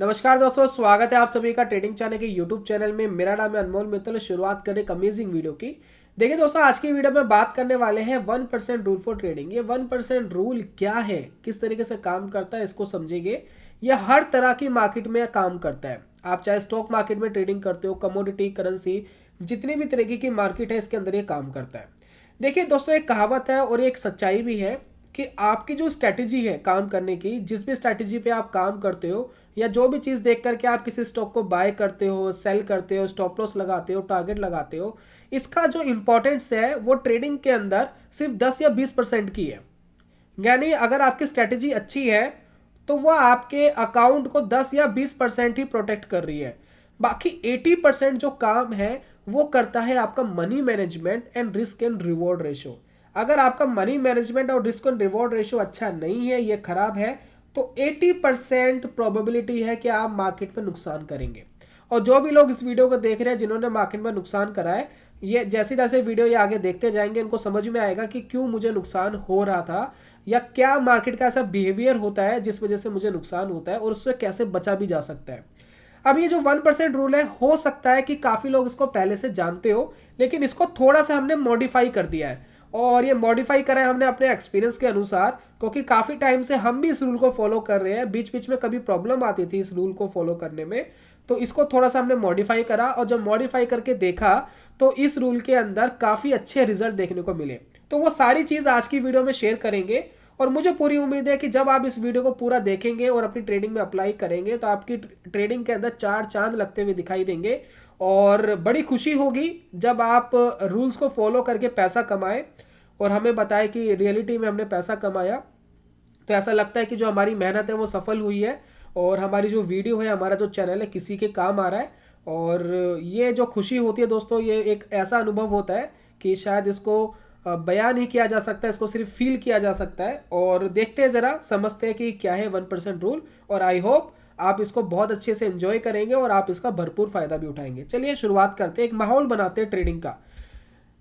नमस्कार दोस्तों, स्वागत है आप सभी का ट्रेडिंग चैनल के यूट्यूब चैनल में। मेरा नाम है अनमोल मित्तल। शुरुआत करें एक अमेजिंग वीडियो की। देखिए दोस्तों, आज की वीडियो में बात करने वाले हैं 1% रूल फॉर ट्रेडिंग। ये 1% रूल क्या है, किस तरीके से काम करता है, इसको समझेंगे। यह हर तरह की मार्केट में काम करता है। आप चाहे स्टॉक मार्केट में ट्रेडिंग करते हो, कमोडिटी, करेंसी, जितनी भी तरीके की मार्केट है इसके अंदर ये काम करता है। देखिए दोस्तों, एक कहावत है और एक सच्चाई भी है कि आपकी जो स्ट्रैटेजी है काम करने की, जिस भी स्ट्रैटेजी पे आप काम करते हो या जो भी चीज़ देख करके आप किसी स्टॉक को बाय करते हो, सेल करते हो, स्टॉप लॉस लगाते हो, टारगेट लगाते हो, इसका जो इंपॉर्टेंस है वो ट्रेडिंग के अंदर सिर्फ 10 या 20% की है। यानी अगर आपकी स्ट्रैटेजी अच्छी है तो वह आपके अकाउंट को 10 या 20% ही प्रोटेक्ट कर रही है। बाकी 80% जो काम है वो करता है आपका money management and risk and reward ratio. अगर आपका मनी मैनेजमेंट और रिस्क एंड रिवॉर्ड रेशो अच्छा नहीं है, ये खराब है, तो 80% प्रोबेबिलिटी है कि आप मार्केट में नुकसान करेंगे। और जो भी लोग इस वीडियो को देख रहे हैं जिन्होंने मार्केट में नुकसान करा है, ये जैसे जैसे वीडियो ये आगे देखते जाएंगे इनको समझ में आएगा कि क्यों मुझे नुकसान हो रहा था या क्या मार्केट का ऐसा बिहेवियर होता है जिस वजह से मुझे नुकसान होता है और उससे कैसे बचा भी जा सकता है। अब ये जो 1% रूल है, हो सकता है कि काफी लोग इसको पहले से जानते हो, लेकिन इसको थोड़ा सा हमने मॉडिफाई कर दिया है। और ये मॉडिफाई करा है हमने अपने एक्सपीरियंस के अनुसार, क्योंकि काफी टाइम से हम भी इस रूल को फॉलो कर रहे हैं। बीच बीच में कभी प्रॉब्लम आती थी इस रूल को फॉलो करने में, तो इसको थोड़ा सा हमने मॉडिफाई करा और जब मॉडिफाई करके देखा तो इस रूल के अंदर काफी अच्छे रिजल्ट देखने को मिले। तो वो सारी चीज आज की वीडियो में शेयर करेंगे और मुझे पूरी उम्मीद है कि जब आप इस वीडियो को पूरा देखेंगे और अपनी ट्रेडिंग में अप्लाई करेंगे तो आपकी ट्रेडिंग के अंदर चार चांद लगते हुए दिखाई देंगे। और बड़ी खुशी होगी जब आप रूल्स को फॉलो करके पैसा कमाएं और हमें बताएं कि रियलिटी में हमने पैसा कमाया। तो ऐसा लगता है कि जो हमारी मेहनत है वो सफल हुई है और हमारी जो वीडियो है, हमारा जो चैनल है, किसी के काम आ रहा है। और ये जो खुशी होती है दोस्तों, ये एक ऐसा अनुभव होता है कि शायद इसको बयान नहीं किया जा सकता, इसको सिर्फ फील किया जा सकता है। और देखते हैं, ज़रा समझते हैं कि क्या है 1% रूल। और आई होप आप इसको बहुत अच्छे से एंजॉय करेंगे और आप इसका भरपूर फायदा भी उठाएंगे। चलिए शुरुआत करते हैं, एक माहौल बनाते हैं ट्रेडिंग का।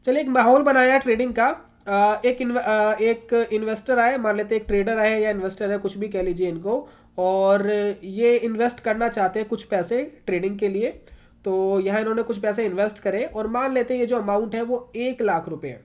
चलिए एक माहौल बनाया ट्रेडिंग का। एक इन्वेस्टर आए, मान लेते एक ट्रेडर आए या इन्वेस्टर है, कुछ भी कह लीजिए इनको। और ये इन्वेस्ट करना चाहते हैं कुछ पैसे ट्रेडिंग के लिए। तो यहाँ इन्होंने कुछ पैसे इन्वेस्ट करे और मान लेते हैं ये जो अमाउंट है वो 1 लाख रुपए है।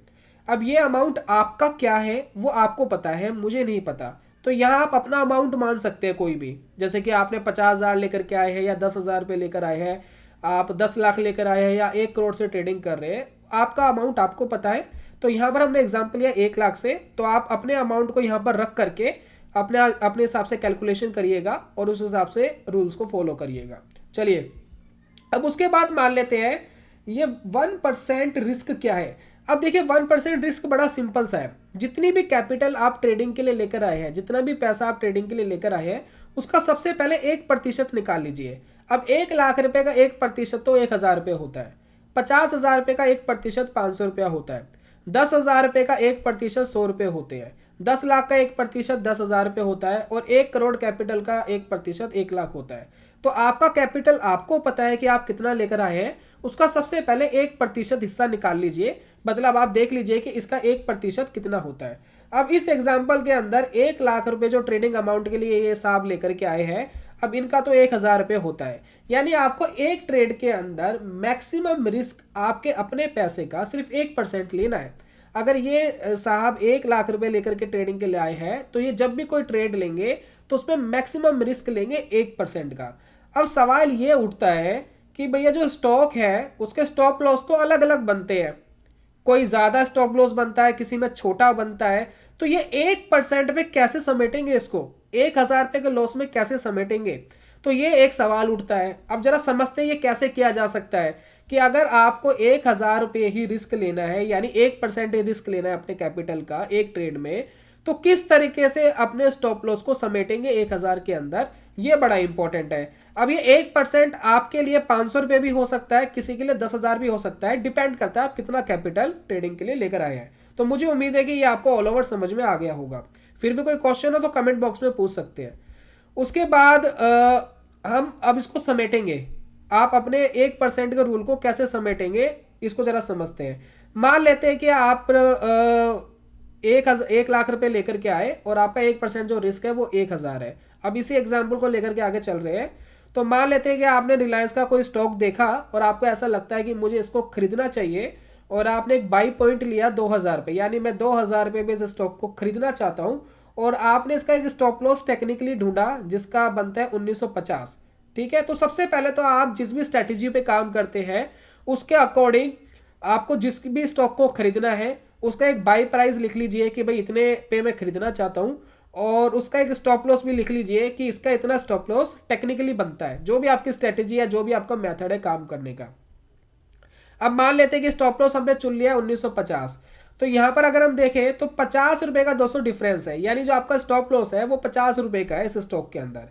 अब ये अमाउंट आपका क्या है वो आपको पता है, मुझे नहीं पता। तो यहाँ आप अपना अमाउंट मान सकते हैं कोई भी, जैसे कि आपने 50,000 लेकर के आए हैं या 10,000 रुपये लेकर आए हैं, आप 10 लाख लेकर आए हैं या 1 करोड़ से ट्रेडिंग कर रहे हैं, आपका अमाउंट आपको पता है। तो यहाँ पर हमने एग्जांपल लिया 1 लाख से, तो आप अपने अमाउंट को यहाँ पर रख करके अपने अपने हिसाब से कैलकुलेशन करिएगा और उस हिसाब से रूल्स को फॉलो करिएगा। चलिए, अब उसके बाद मान लेते हैं ये 1% रिस्क क्या है। अब देखिए 1% रिस्क बड़ा सिंपल सा है। जितनी भी कैपिटल आप ट्रेडिंग के लिए लेकर आए हैं, जितना भी पैसा आप ट्रेडिंग के लिए लेकर आए हैं, उसका सबसे पहले 1% निकाल लीजिए। अब 1 लाख रुपए का 1% तो 1,000 रुपये होता है। 50,000 रुपये का 1% 500 रुपया होता है। 10,000 रुपये का 1% 100 रुपये होते हैं। 10 लाख का 1% 10,000 रुपये होता है और 1 करोड़ कैपिटल का 1% 1 लाख होता है। तो आपका कैपिटल आपको पता है कि आप कितना लेकर आए हैं, उसका सबसे पहले 1% हिस्सा निकाल लीजिए। मतलब आप देख लीजिए कि इसका 1% कितना होता है। अब इस एग्जाम्पल के अंदर 1 लाख रुपए जो ट्रेडिंग अमाउंट के लिए ये साहब लेकर के आए हैं, अब इनका तो 1,000 रुपये होता है। यानी आपको एक ट्रेड के अंदर मैक्सिमम रिस्क आपके अपने पैसे का सिर्फ 1% लेना है। अगर ये साहब 1 लाख रुपए लेकर के ट्रेडिंग के लिए आए हैं, तो ये जब भी कोई ट्रेड लेंगे तो उसमें मैक्सिमम रिस्क लेंगे 1% का। अब सवाल ये उठता है कि भैया जो स्टॉक है उसके स्टॉप लॉस तो अलग अलग बनते हैं। कोई ज्यादा स्टॉप लॉस बनता है, किसी में छोटा बनता है। तो ये 1% में कैसे समेटेंगे इसको, 1,000 रुपए के लॉस में कैसे समेटेंगे? तो ये एक सवाल उठता है। अब जरा समझते हैं ये कैसे किया जा सकता है कि अगर आपको 1,000 रुपये ही रिस्क लेना है, यानी 1% ही रिस्क लेना है अपने कैपिटल का एक ट्रेड में, तो किस तरीके से अपने स्टॉप लॉस को समेटेंगे 1,000 के अंदर, ये बड़ा इंपॉर्टेंट है। अब ये 1% आपके लिए 500 रुपये भी हो सकता है, किसी के लिए 10,000 भी हो सकता है, डिपेंड करता है आप कितना कैपिटल ट्रेडिंग के लिए लेकर आए हैं। तो मुझे उम्मीद है कि ये आपको ऑल ओवर समझ में आ गया होगा। फिर भी कोई क्वेश्चन हो तो कमेंट बॉक्स में पूछ सकते हैं। उसके बाद हम अब इसको समेटेंगे। आप अपने 1% के रूल को कैसे समेटेंगे इसको जरा समझते हैं। मान लेते हैं कि आप 1 लाख रुपए लेकर के आए और आपका 1% जो रिस्क है वो 1,000 है। अब इसी एग्जाम्पल को लेकर के आगे चल रहे हैं। तो मान लेते हैं कि आपने रिलायंस का कोई स्टॉक देखा और आपको ऐसा लगता है कि मुझे इसको खरीदना चाहिए, और आपने एक बाई पॉइंट लिया 2000 पे, यानी मैं 2000 पे इस स्टॉक को खरीदना चाहता हूं, और आपने इसका एक स्टॉप लॉस टेक्निकली ढूंढा जिसका बनता है 1950। ठीक है, तो सबसे पहले तो आप जिस भी स्ट्रेटेजी पे काम करते हैं उसके अकॉर्डिंग आपको जिस भी स्टॉक को खरीदना है उसका एक बाई प्राइस लिख लीजिए कि भाई इतने पे मैं खरीदना चाहता हूं, और उसका एक स्टॉप लॉस भी लिख लीजिए कि इसका इतना स्टॉप लॉस टेक्निकली बनता है, जो भी आपकी स्ट्रेटेजी है, जो भी आपका मेथड है काम करने का। अब मान लेते हैं कि स्टॉप लॉस हमने चुन लिया 1950, तो यहां पर अगर हम देखें तो 50 रुपए का दोस्तों डिफरेंस है, यानी जो आपका स्टॉप लॉस है वो 50 रुपए का है इस स्टॉक के अंदर।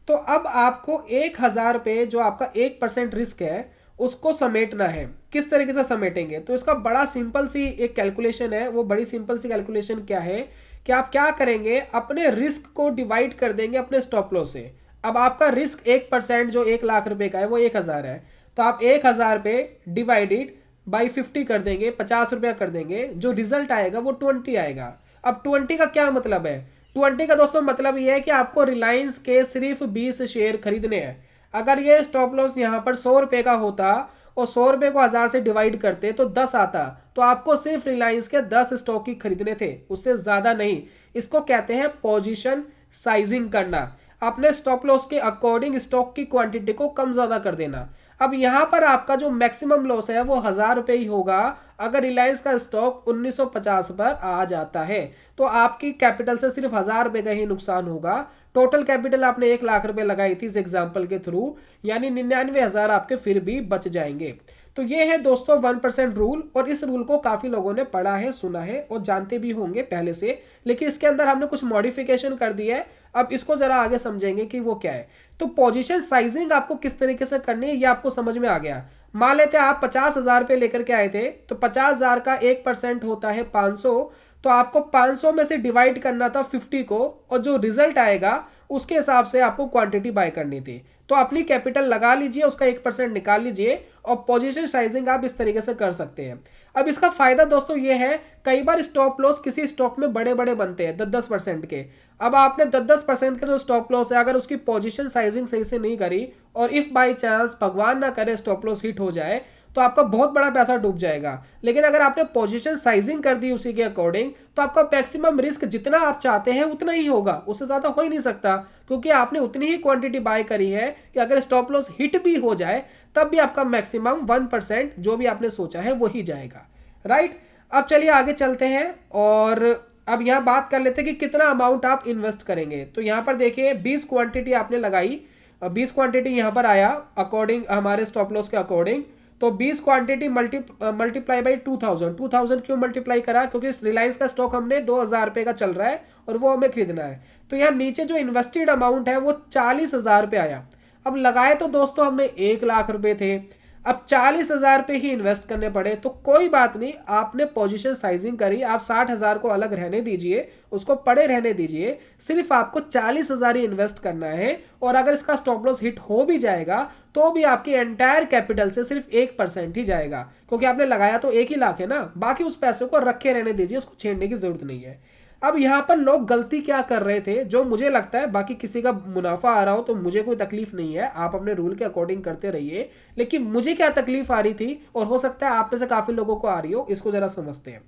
तो अब आपको 1000 पे जो आपका 1% रिस्क है उसको समेटना है। किस तरीके से समेटेंगे, तो इसका बड़ा सिंपल सी एक कैलकुलेशन है। वो बड़ी सिंपल सी कैलकुलेशन क्या है कि आप क्या करेंगे, अपने रिस्क को डिवाइड कर देंगे अपने स्टॉप लॉस से। अब आपका रिस्क 1% जो 1 लाख रुपए का है वो 1000 है, तो आप 1000 पे डिवाइडेड बाई 50 कर देंगे, 50 रुपया कर देंगे, जो रिजल्ट आएगा वो 20 आएगा। अब 20 का क्या मतलब है, 20 का दोस्तों मतलब ये है कि आपको रिलायंस के सिर्फ 20 शेयर खरीदने हैं। अगर ये स्टॉप लॉस यहाँ पर 100 रुपए का होता और 100 रुपए को 1000 से डिवाइड करते तो 10 आता, तो आपको सिर्फ रिलायंस के 10 स्टॉक ही खरीदने थे, उससे ज्यादा नहीं। इसको कहते हैं पोजीशन साइजिंग करना, अपने स्टॉप लॉस के अकॉर्डिंग स्टॉक की क्वांटिटी को कम ज्यादा कर देना। अब यहां पर आपका जो मैक्सिमम लॉस है वो 1000 रुपए ही होगा अगर रिलायंस का स्टॉक 1950 पर आ जाता है, तो आपकी कैपिटल से सिर्फ 1000 रुपए का ही नुकसान होगा। टोटल कैपिटल आपने 1 लाख रुपए लगाई थी इस एग्जाम्पल के थ्रू, यानी 99,000 आपके फिर भी बच जाएंगे। तो ये है दोस्तों 1% रूल, और इस रूल को काफी लोगों ने पढ़ा है, सुना है और जानते भी होंगे पहले से, लेकिन इसके अंदर हमने कुछ मॉडिफिकेशन कर दिया है। अब इसको जरा आगे समझेंगे कि वो क्या है। तो पोजीशन साइजिंग आपको किस तरीके से करनी है ये आपको समझ में आ गया। मान लेते हैं आप 50,000 पे लेकर के आए थे, तो 50,000 का 1% होता है 500, तो आपको 500 में से डिवाइड करना था 50 को, और जो रिजल्ट आएगा उसके हिसाब से आपको क्वांटिटी बाय करनी थी। तो अपनी कैपिटल लगा लीजिए, उसका 1% निकाल लीजिए, और पोजीशन साइजिंग आप इस तरीके से कर सकते हैं। अब इसका फायदा दोस्तों ये है, कई बार स्टॉप लॉस किसी स्टॉक में बड़े बड़े बनते हैं 10-10% के। अब आपने 10-10% के जो स्टॉप लॉस है अगर उसकी पोजीशन साइजिंग सही से नहीं करी, और इफ बाई चांस भगवान ना करे स्टॉप लॉस हिट हो जाए, तो आपका बहुत बड़ा पैसा डूब जाएगा। लेकिन अगर आपने पोजीशन साइजिंग कर दी उसी के अकॉर्डिंग, तो आपका मैक्सिमम रिस्क जितना आप चाहते हैं उतना ही होगा, उससे ज्यादा हो ही नहीं सकता, क्योंकि आपने उतनी ही क्वांटिटी बाय करी है कि अगर स्टॉप लॉस हिट भी हो जाए तब भी आपका मैक्सिमम 1% जो भी आपने सोचा है वो ही जाएगा। राइट, अब चलिए आगे चलते हैं, और अब यहां बात कर लेते हैं कि कितना अमाउंट आप इन्वेस्ट करेंगे। तो यहां पर देखिए 20 क्वांटिटी आपने लगाई, 20 क्वांटिटी यहां पर आया अकॉर्डिंग हमारे स्टॉप लॉस के अकॉर्डिंग। तो 20 क्वांटिटी मल्टीप्लाई बाई 2000 क्यों मल्टीप्लाई करा, क्योंकि रिलायंस का स्टॉक हमने 2000 रुपए का चल रहा है और वो हमें खरीदना है। तो यहाँ नीचे जो इन्वेस्टेड अमाउंट है वो 40,000 रुपए आया। अब लगाए तो दोस्तों हमने 1 लाख रुपए थे, अब 40,000 पे ही इन्वेस्ट करने पड़े, तो कोई बात नहीं, आपने पोजीशन साइजिंग करी, आप 60,000 को अलग रहने दीजिए, उसको पड़े रहने दीजिए, सिर्फ आपको 40,000 ही इन्वेस्ट करना है। और अगर इसका स्टॉप लॉस हिट हो भी जाएगा तो भी आपकी एंटायर कैपिटल से सिर्फ 1% ही जाएगा, क्योंकि आपने लगाया तो 1 ही लाख है ना, बाकी उस पैसे को रखे रहने दीजिए, उसको छेड़ने की जरूरत नहीं है। अब यहां पर लोग गलती क्या कर रहे थे, जो मुझे लगता है, बाकी किसी का मुनाफा आ रहा हो तो मुझे कोई तकलीफ नहीं है, आप अपने रूल के अकॉर्डिंग करते रहिए, लेकिन मुझे क्या तकलीफ आ रही थी और हो सकता है आप में से काफी लोगों को आ रही हो, इसको जरा समझते हैं।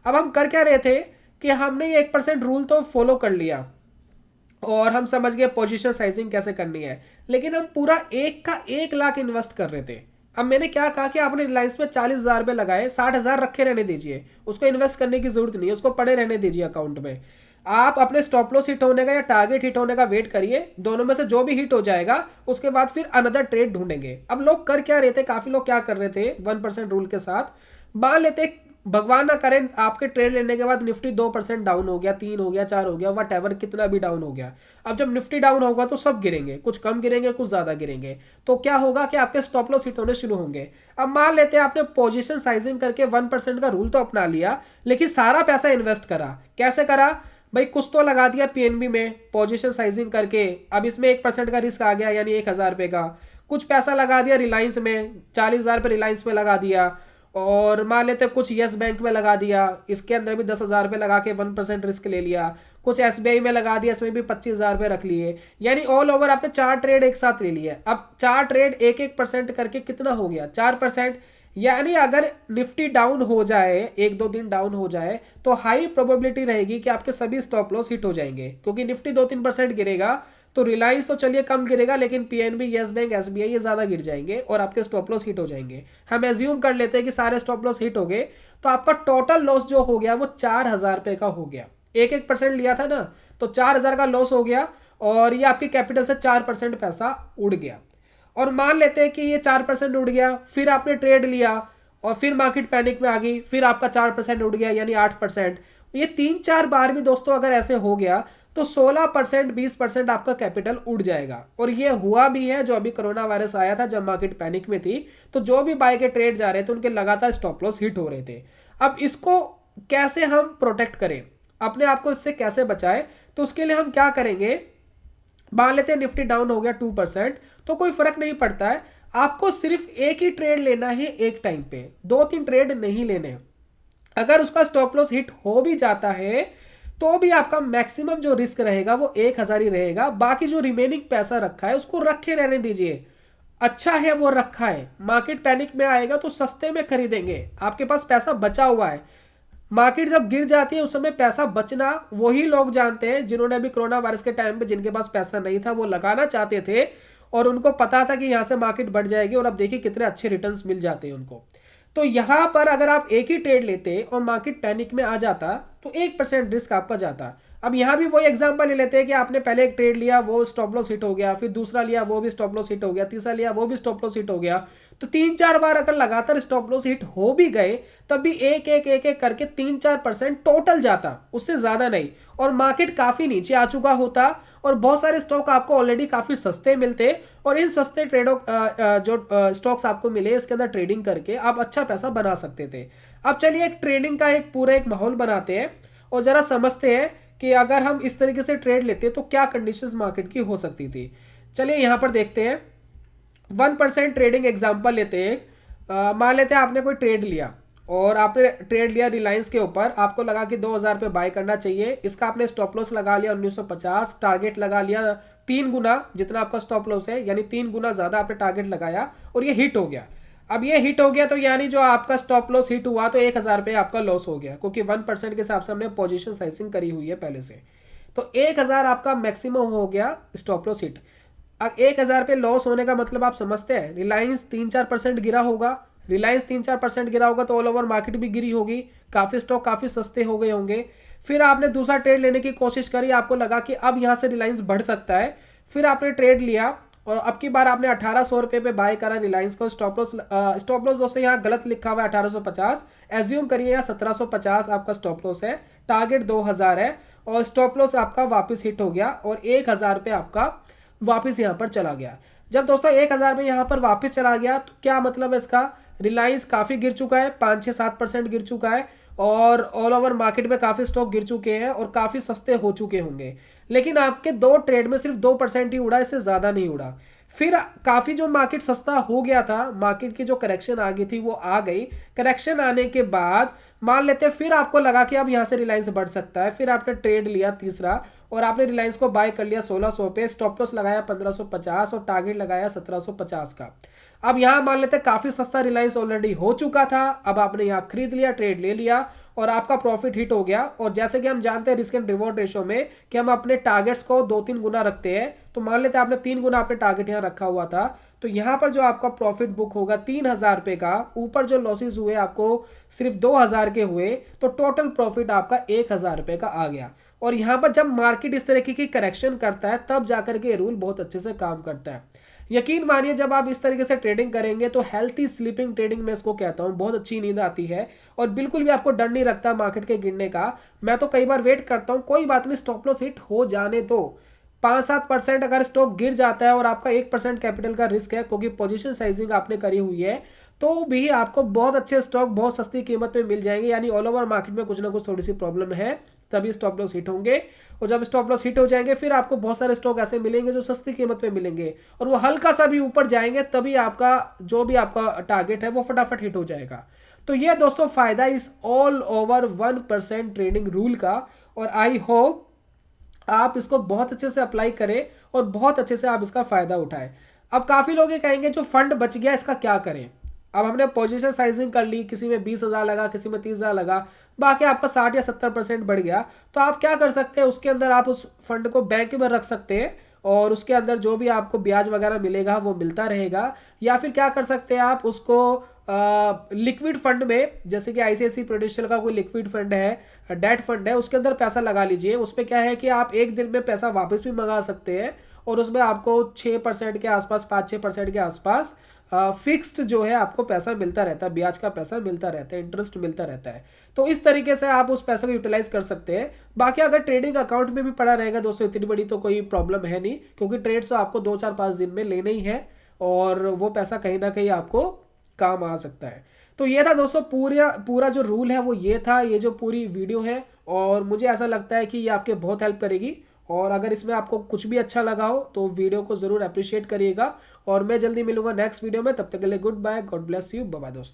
अब हम कर क्या रहे थे कि हमने ये 1% रूल तो फॉलो कर लिया और हम समझ गए पोजीशन साइजिंग कैसे करनी है, लेकिन हम पूरा 1 लाख इन्वेस्ट कर रहे थे। अब मैंने क्या कहा कि आपने रिलायंस में 40,000 रुपए लगाए, 60,000 रखे रहने दीजिए, उसको इन्वेस्ट करने की जरूरत नहीं है, उसको पड़े रहने दीजिए अकाउंट में। आप अपने स्टॉप लॉस हिट होने का या टारगेट हिट होने का वेट करिए, दोनों में से जो भी हिट हो जाएगा उसके बाद फिर अनदर ट्रेड ढूंढेंगे। अब लोग कर क्या रहे थे, काफी लोग क्या कर रहे थे 1% रूल के साथ, मान लेते भगवान ना करें आपके ट्रेड लेने के बाद निफ्टी 2% डाउन हो गया, 3 हो गया, 4 हो गया, वट एवर कितना भी डाउन हो गया। अब जब निफ्टी डाउन होगा तो सब गिरेंगे, कुछ कम गिरेंगे कुछ ज्यादा गिरेंगे, तो क्या होगा कि आपके स्टॉप लॉस हिट होने शुरू होंगे। अब मान लेते हैं आपने पोजीशन साइजिंग करके 1% का रूल तो अपना लिया, लेकिन सारा पैसा इन्वेस्ट करा। कैसे करा भाई, कुछ तो लगा दिया पीएनबी में पोजीशन साइजिंग करके, अब इसमें 1% का रिस्क आ गया यानी 1,000 रुपए का। कुछ पैसा लगा दिया रिलायंस में, 40,000 रुपए रिलायंस में लगा दिया, और मान लेते कुछ यस बैंक में लगा दिया, इसके अंदर भी 10,000 रुपए लगा के 1% रिस्क ले लिया। कुछ SBI में लगा दिया, इसमें भी 25,000 रुपये रख लिए, यानी ऑल ओवर आपने 4 ट्रेड एक साथ ले लिए। अब 4 ट्रेड 1-1% करके कितना हो गया, 4%। यानी अगर निफ्टी डाउन हो जाए, 1-2 दिन डाउन हो जाए, तो हाई प्रोबेबिलिटी रहेगी कि आपके सभी स्टॉप लॉस हिट हो जाएंगे, क्योंकि निफ्टी 2-3% गिरेगा तो रिलायंस तो चलिए कम गिरेगा, लेकिन PNB, यस बैंक, SBI ये ज्यादा गिर जाएंगे और आपके स्टॉप लॉस हिट हो जाएंगे। हम एज्यूम कर लेते हैं कि सारे स्टॉप लॉस हिट हो गए, तो आपका टोटल लॉस जो हो गया वो 4,000 रुपए का हो गया। 1-1% लिया था ना, तो 4,000 का लॉस हो गया, और ये आपकी कैपिटल से 4% पैसा उड़ गया। और मान लेते हैं कि ये 4% उड़ गया, फिर आपने ट्रेड लिया और फिर मार्केट पैनिक में आ गई, फिर आपका 4% उड़ गया, यानी 8%। ये 3-4 बार भी दोस्तों अगर ऐसे हो गया तो 16%, 20% आपका कैपिटल उड़ जाएगा। और ये हुआ भी है, जो अभी कोरोना वायरस आया था, जब मार्केट पैनिक में थी, तो जो भी बाय के ट्रेड जा रहे थे उनके लगातार स्टॉप लॉस हिट हो रहे थे। अब इसको कैसे हम प्रोटेक्ट करें, अपने आप को इससे कैसे बचाए, तो उसके लिए हम क्या करेंगे, मान लेते हैं निफ्टी डाउन हो गया 2%, तो कोई फर्क नहीं पड़ता है, आपको सिर्फ एक ही ट्रेड लेना है एक टाइम पे, 2-3 ट्रेड नहीं लेने। अगर उसका स्टॉप लॉस हिट हो भी जाता है तो भी आपका मैक्सिमम जो रिस्क रहेगा वो 1,000 ही रहेगा, बाकी जो रिमेनिंग पैसा रखा है उसको रखे रहने दीजिए। अच्छा है वो रखा है, मार्केट पैनिक में आएगा तो सस्ते में खरीदेंगे, आपके पास पैसा बचा हुआ है। मार्केट जब गिर जाती है उस समय पैसा बचना वही लोग जानते हैं जिन्होंने अभी कोरोना वायरस के टाइम पे, जिनके पास पैसा नहीं था, वो लगाना चाहते थे और उनको पता था कि यहां से मार्केट बढ़ जाएगी, और अब देखिए कितने अच्छे रिटर्न्स मिल जाते हैं उनको। तो यहां पर अगर आप एक ही ट्रेड लेते और मार्केट पैनिक में आ जाता तो 1% रिस्क आपका जाता। अब यहां भी वही एग्जांपल ले लेते हैं कि आपने पहले एक ट्रेड लिया, वो स्टॉप लॉस हिट हो गया, फिर दूसरा लिया, वो भी स्टॉप लॉस हिट हो गया, तीसरा लिया, वो भी स्टॉप लॉस हिट हो गया, तो 3-4 बार अगर लगातार स्टॉप लॉस हिट हो भी गए तब भी एक एक एक एक करके 3-4% टोटल जाता, उससे ज्यादा नहीं, और मार्केट काफी नीचे आ चुका होता और बहुत सारे स्टॉक आपको ऑलरेडी काफी सस्ते मिलते, और इन सस्ते ट्रेडों जो स्टॉक्स आपको मिले इसके अंदर ट्रेडिंग करके आप अच्छा पैसा बना सकते थे। अब चलिए एक ट्रेडिंग का एक पूरा एक माहौल बनाते हैं और जरा समझते हैं कि अगर हम इस तरीके से ट्रेड लेते तो क्या कंडीशंस मार्केट की हो सकती थी। चलिए यहां पर देखते हैं, 1% ट्रेडिंग एग्जांपल लेते हैं। मान लेते हैं आपने कोई ट्रेड लिया और आपने ट्रेड लिया रिलायंस के ऊपर, आपको लगा कि 2,000 पे बाय करना चाहिए, इसका आपने स्टॉप लॉस लगा लिया 1950, टारगेट लगा लिया 3 गुना जितना आपका स्टॉप लॉस है, यानी 3 गुना ज्यादा आपने टारगेट लगाया और ये हिट हो गया। अब ये हिट हो गया तो यानी जो आपका स्टॉप लॉस हिट हुआ तो 1,000 पे आपका लॉस हो गया, क्योंकि 1% के हिसाब से हमने पोजीशन साइजिंग करी हुई है पहले से, तो 1,000 आपका मैक्सिमम हो गया स्टॉप लॉस हिट। अब 1,000 पे लॉस होने का मतलब आप समझते हैं, रिलायंस 3-4% गिरा होगा, रिलायंस 3-4% गिरा होगा तो ऑल ओवर मार्केट भी गिरी होगी, काफी स्टॉक काफी सस्ते हो गए होंगे। फिर आपने दूसरा ट्रेड लेने की कोशिश करी, आपको लगा कि अब यहां से रिलायंस बढ़ सकता है, फिर आपने ट्रेड लिया और अब की बार आपने 1,800 रुपए पे बाय करा रिलायंस को। स्टॉप लॉस दोस्तों यहाँ गलत लिखा हुआ है 1,850, एज्यूम करिए यहाँ 1,750 आपका स्टॉप लॉस है, टारगेट 2,000 है और स्टॉप लॉस आपका वापस हिट हो गया और 1,000 पे आपका वापस यहां पर चला गया। जब दोस्तों 1,000 में यहां पर वापस चला गया तो क्या मतलब है इसका, रिलायंस काफी गिर चुका है, 5-6-7% गिर चुका है और ऑल ओवर मार्केट में काफी स्टॉक गिर चुके हैं और काफी सस्ते हो चुके होंगे, लेकिन आपके 2 ट्रेड में सिर्फ 2% ही उड़ा, इससे ज्यादा नहीं उड़ा। फिर काफी जो मार्केट सस्ता हो गया था, मार्केट की जो करेक्शन आ गई थी वो आ गई, करेक्शन आने के बाद मान लेते फिर आपको लगा कि अब यहां से रिलायंस बढ़ सकता है, फिर आपने ट्रेड लिया तीसरा और आपने रिलायंस को बाय कर लिया 1,600 पे, स्टॉप लॉस लगाया 1,550 और टारगेट लगाया 1,750 का। अब यहां मान लेते काफी सस्ता रिलायंस ऑलरेडी हो चुका था, अब आपने यहां खरीद लिया, ट्रेड ले लिया और आपका प्रॉफिट हिट हो गया। और जैसे कि हम जानते हैं रिस्क एंड रिवॉर्ड रेशो में कि हम अपने टारगेट्स को 2-3 गुना रखते हैं, तो मान लेते हैं आपने 3 गुना आपने टारगेट यहां रखा हुआ था, तो यहां पर जो आपका प्रॉफिट बुक होगा 3,000 रुपए का, ऊपर जो लॉसेस हुए आपको सिर्फ 2,000 के हुए, तो टोटल प्रॉफिट आपका 1,000 रुपए का आ गया। और यहां पर जब मार्केट इस तरीके की करेक्शन करता है तब जाकर के रूल बहुत अच्छे से काम करता है। यकीन मानिए जब आप इस तरीके से ट्रेडिंग करेंगे तो हेल्थी स्लीपिंग ट्रेडिंग में इसको कहता हूं, बहुत अच्छी नींद आती है और बिल्कुल भी आपको डर नहीं लगता मार्केट के गिरने का। मैं तो कई बार वेट करता हूं, कोई बात नहीं, स्टॉप लॉस हिट हो जाने दो, 5-7% अगर स्टॉक गिर जाता है और आपका 1% कैपिटल का रिस्क है क्योंकि पोजीशन साइजिंग आपने करी हुई है, तो भी आपको बहुत अच्छे स्टॉक बहुत सस्ती कीमत पे मिल जाएंगे। यानी ऑल ओवर मार्केट में कुछ ना कुछ थोड़ी सी प्रॉब्लम है तभी स्टॉप लॉस हिट होंगे, और जब स्टॉप लॉस हिट हो जाएंगे फिर आपको बहुत सारे स्टॉक ऐसे मिलेंगे जो सस्ती कीमत पे मिलेंगे और वो हल्का सा भी ऊपर जाएंगे, तभी आपका जो भी आपका टारगेट है वो फटाफट हिट हो जाएगा। तो ये दोस्तों फायदा इस ऑल ओवर 1% ट्रेडिंग रूल का, और आई होप आप इसको बहुत अच्छे से अप्लाई करें और बहुत अच्छे से आप इसका फ़ायदा उठाएं। अब काफ़ी लोग ये कहेंगे जो फंड बच गया इसका क्या करें। अब हमने पोजीशन साइजिंग कर ली, किसी में 20,000 लगा, किसी में 30,000 लगा, बाकी आपका 60 या 70% बढ़ गया, तो आप क्या कर सकते हैं, उसके अंदर आप उस फंड को बैंक में रख सकते हैं और उसके अंदर जो भी आपको ब्याज वगैरह मिलेगा वो मिलता रहेगा। या फिर क्या कर सकते हैं आप उसको लिक्विड फंड में, जैसे कि आईसीआईसीआई प्रूडेंशियल का कोई लिक्विड फंड है, डेट फंड है, उसके अंदर पैसा लगा लीजिए। उसमें क्या है कि आप एक दिन में पैसा वापस भी मंगा सकते हैं और उसमें आपको 6% के आसपास, 5-6% के आसपास फिक्स्ड जो है आपको पैसा मिलता रहता है, ब्याज का पैसा मिलता रहता है, इंटरेस्ट मिलता रहता है। तो इस तरीके से आप उस पैसे को यूटिलाइज कर सकते हैं। बाकी अगर ट्रेडिंग अकाउंट में भी पड़ा रहेगा दोस्तों, इतनी बड़ी तो कोई प्रॉब्लम है नहीं, क्योंकि ट्रेड्स तो आपको 2-4-5 दिन में लेने ही है और वो पैसा कहीं ना कहीं आपको काम आ सकता है। तो ये था दोस्तों पूरा पूरा जो रूल है वो ये था, ये जो पूरी वीडियो है, और मुझे ऐसा लगता है कि ये आपके बहुत हेल्प करेगी। और अगर इसमें आपको कुछ भी अच्छा लगा हो तो वीडियो को ज़रूर अप्रिशिएट करिएगा। और मैं जल्दी मिलूंगा नेक्स्ट वीडियो में, तब तक के लिए good bye, God bless you, bye bye दोस्तों।